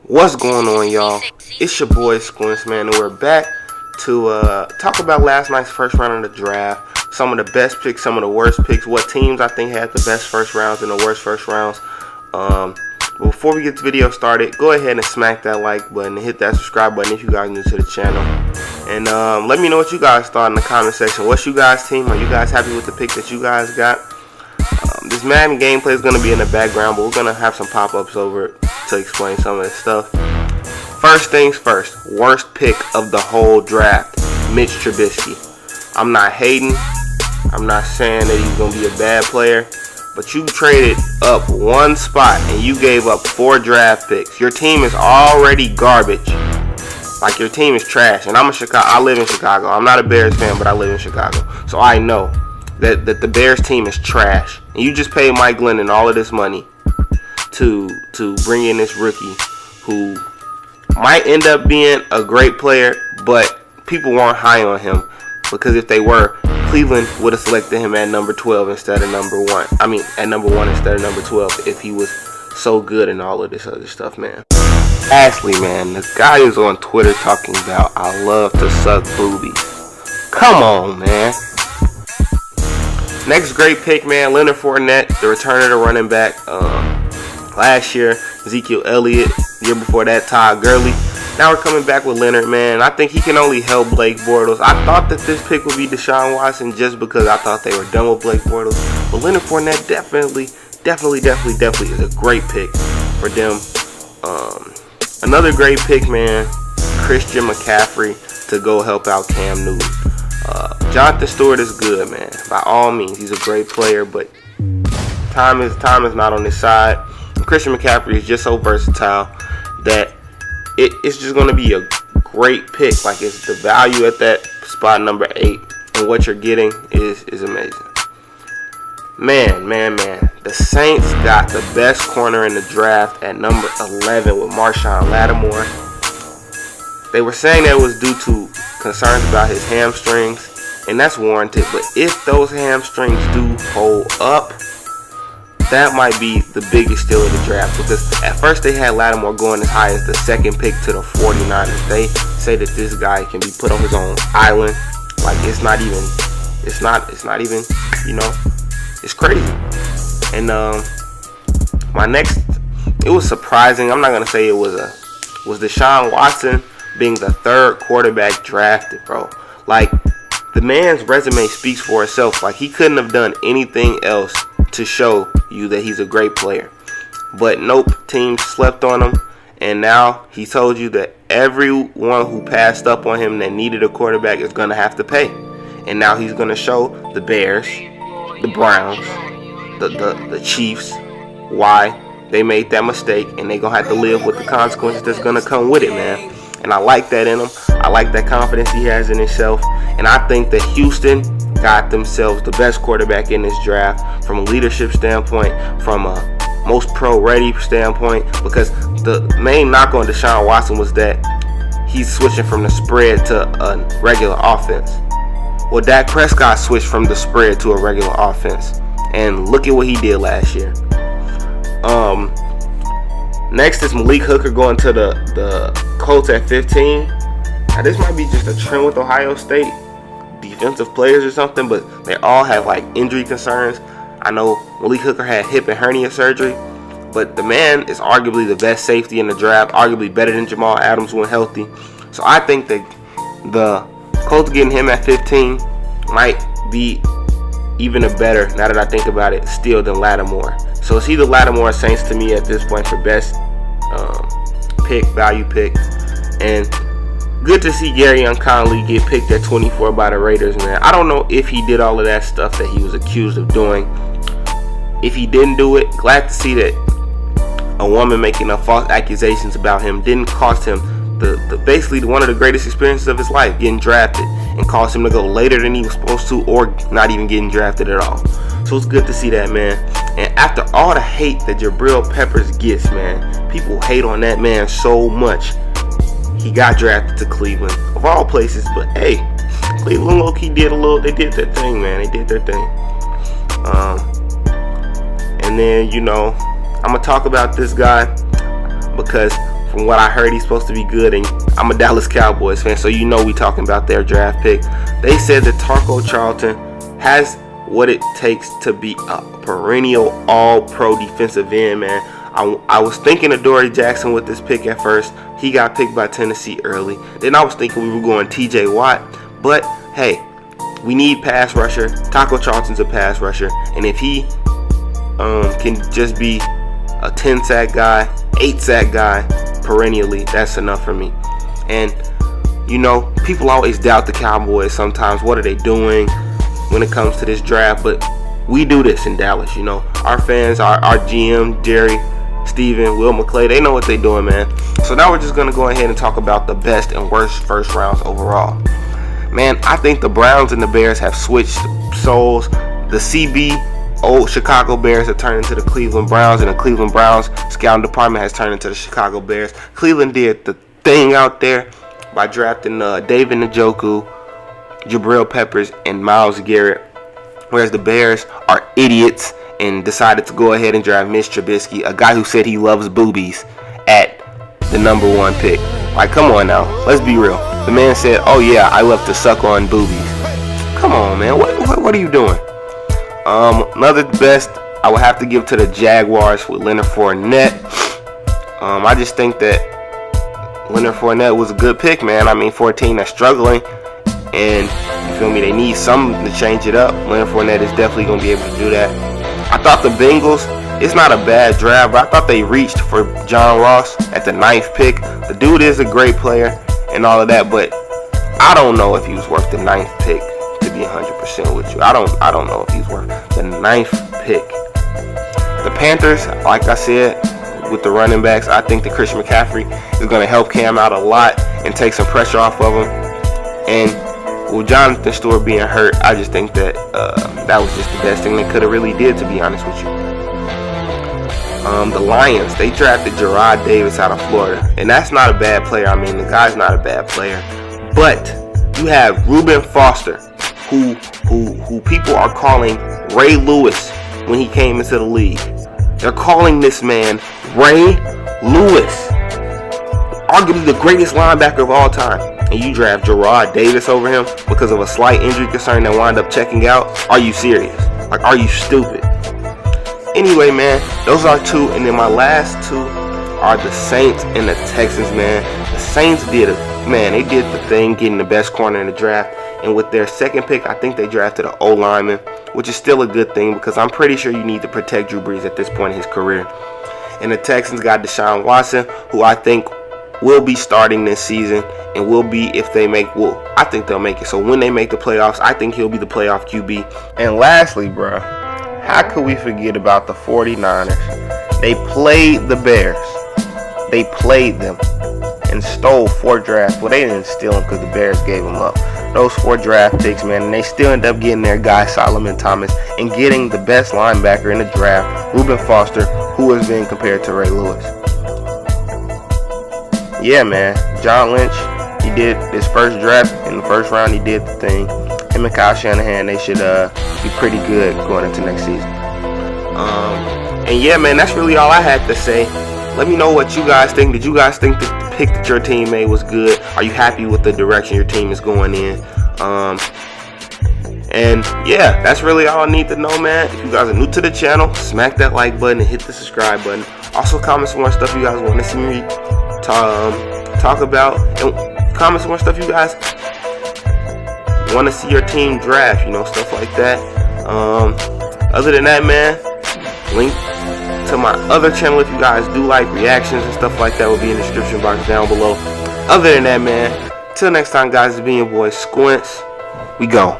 What's going on, y'all? It's your boy Squints, man, and we're back to talk about last night's first round of the draft. Some of the best picks, some of the worst picks, what teams I think had the best first rounds and the worst first rounds. Before we get the video started, go ahead and smack that like button and hit that subscribe button if you guys are new to the channel. And let me know what you guys thought in the comment section. What's you guys' team? Are you guys happy with the pick that you guys got? This Madden gameplay is going to be in the background, but we're going to have some pop-ups over it to explain some of this stuff. First things first, worst pick of the whole draft, Mitch Trubisky. I'm not hating. I'm not saying that he's going to be a bad player, but you traded up one spot and you gave up 4 draft picks. Your team is already garbage. Like, your team is trash. And I live in Chicago. I'm not a Bears fan, but I live in Chicago. So I know that the Bears team is trash. And you just paid Mike Glennon all of this money to bring in this rookie who might end up being a great player, but people weren't high on him because if they were, Cleveland would have selected him at number 12 instead of number 1. I mean, at number 1 instead of number 12 if he was so good and all of this other stuff, man. Lastly, man, the guy is on Twitter talking about I love to suck boobies. Come on, man. Next great pick, man, Leonard Fournette, the return of the running back. Last year, Ezekiel Elliott. Year before that, Todd Gurley. Now we're coming back with Leonard, man. I think he can only help Blake Bortles. I thought that this pick would be Deshaun Watson just because I thought they were done with Blake Bortles. But Leonard Fournette definitely is a great pick for them. Another great pick, man, Christian McCaffrey to go help out Cam Newton. Jonathan Stewart is good, man. By all means, he's a great player, but time is not on his side. Christian McCaffrey is just so versatile that it's just going to be a great pick. Like, it's the value at that spot number 8, and what you're getting is amazing. Man. The Saints got the best corner in the draft at number 11 with Marshawn Lattimore. They were saying that it was due to concerns about his hamstrings, and that's warranted. But if those hamstrings do hold up, that might be the biggest steal of the draft, because at first they had Lattimore going as high as the 2nd pick to the 49ers. They say that this guy can be put on his own island. Like, it's not even, you know, it's crazy. And it was surprising. I'm not gonna say it was Deshaun Watson being the 3rd quarterback drafted, bro. Like, the man's resume speaks for itself. Like, he couldn't have done anything else to show you that he's a great player. But nope, teams slept on him, and now he told you that everyone who passed up on him that needed a quarterback is going to have to pay. And now he's going to show the Bears, the Browns, the Chiefs why they made that mistake, and they're going to have to live with the consequences that's going to come with it, man. And I like that in him. I like that confidence he has in himself. And I think that Houston got themselves the best quarterback in this draft from a leadership standpoint, from a most pro-ready standpoint, because the main knock on Deshaun Watson was that he's switching from the spread to a regular offense. Well, Dak Prescott switched from the spread to a regular offense, and look at what he did last year. Next is Malik Hooker going to the Colts at 15. Now, this might be just a trend with Ohio State defensive players or something, but they all have like injury concerns. I know Malik Hooker had hip and hernia surgery, but the man is arguably the best safety in the draft, arguably better than Jamal Adams when healthy. So I think that the Colts getting him at 15 might be even a better, now that I think about it, steal than Lattimore. So it's either Lattimore or Saints to me at this point for best value pick. And good to see Gareon Conley get picked at 24 by the Raiders, man. I don't know if he did all of that stuff that he was accused of doing. If he didn't do it, glad to see that a woman making false accusations about him didn't cost him basically one of the greatest experiences of his life, getting drafted, and caused him to go later than he was supposed to, or not even getting drafted at all. So it's good to see that, man. And after all the hate that Jabril Peppers gets, man, people hate on that man so much. He got drafted to Cleveland, of all places, but hey, Cleveland low-key they did their thing, man. They did their thing. And then, you know, I'm going to talk about this guy because From what I heard, he's supposed to be good, and I'm a Dallas Cowboys fan, so you know we talking about their draft pick. They said that Taco Charlton has what it takes to be a perennial all-pro defensive end, man. I was thinking of Dory Jackson with this pick at first. He got picked by Tennessee early. Then I was thinking we were going TJ Watt. But, hey, we need pass rusher. Taco Charlton's a pass rusher. And if he can just be a 10-sack guy, 8-sack guy perennially, that's enough for me. And, you know, people always doubt the Cowboys sometimes. What are they doing when it comes to this draft? But we do this in Dallas, you know. Our fans, our GM, Jerry, Steven, Will McClay, they know what they're doing, man. So now we're just going to go ahead and talk about the best and worst first rounds overall. Man, I think the Browns and the Bears have switched souls. The CB, old Chicago Bears, have turned into the Cleveland Browns, and the Cleveland Browns scouting department has turned into the Chicago Bears. Cleveland did the thing out there by drafting David Njoku, Jabril Peppers, and Myles Garrett, whereas the Bears are idiots and decided to go ahead and draft Mitch Trubisky, a guy who said he loves boobies, at the number 1 pick. Like, come on now, let's be real. The man said, oh yeah, I love to suck on boobies. Come on, man, what are you doing? Another best I would have to give to the Jaguars with Leonard Fournette. I just think that Leonard Fournette was a good pick, man. I mean, for a team that's struggling, and you feel me, they need something to change it up. Leonard Fournette is definitely going to be able to do that. I thought the Bengals, it's not a bad draft, but I thought they reached for John Ross at the 9th pick. The dude is a great player and all of that, but I don't know if he was worth the 9th pick, to be 100% with you. I don't know if he's worth the 9th pick. The Panthers, like I said, with the running backs, I think that Christian McCaffrey is going to help Cam out a lot and take some pressure off of him. And with Jonathan Stewart being hurt, I just think that that was just the best thing they could have really did, to be honest with you. The Lions, they drafted Jarrad Davis out of Florida, and that's not a bad player. I mean, the guy's not a bad player, but you have Reuben Foster, who people are calling Ray Lewis when he came into the league. They're calling this man Ray Lewis, arguably the greatest linebacker of all time. And you draft Jarrad Davis over him because of a slight injury concern that wound up checking out? Are you serious? Like, are you stupid? Anyway, man, those are 2. And then my last 2 are the Saints and the Texans, man. The Saints did they did the thing, getting the best corner in the draft. And with their 2nd pick, I think they drafted an O-lineman, which is still a good thing because I'm pretty sure you need to protect Drew Brees at this point in his career. And the Texans got Deshaun Watson, who I think will be starting this season, and will be, if they make, I think they'll make it. So when they make the playoffs, I think he'll be the playoff QB. And lastly, bro, how could we forget about the 49ers? They played the Bears. They played them and stole 4 drafts. Well, they didn't steal them because the Bears gave them up. Those 4 draft picks, man, and they still end up getting their guy Solomon Thomas and getting the best linebacker in the draft, Reuben Foster, who is being compared to Ray Lewis. Yeah, man, John Lynch, he did his first draft in the first round. He did the thing. Him and Kyle Shanahan, they should be pretty good going into next season. And yeah, man, that's really all I had to say. Let me know what you guys think. Did you guys think that the pick that your team made was good? Are you happy with the direction your team is going in? And yeah, that's really all I need to know, man. If you guys are new to the channel, smack that like button and hit the subscribe button. Also, comment some more stuff you guys want to see me talk about, and comment some more stuff you guys want to see your team draft, you know, stuff like that. Other than that, man, link to my other channel if you guys do like reactions and stuff like that will be in the description box down below. Other than that, man, till next time, guys, it's been your boy Squints. We go.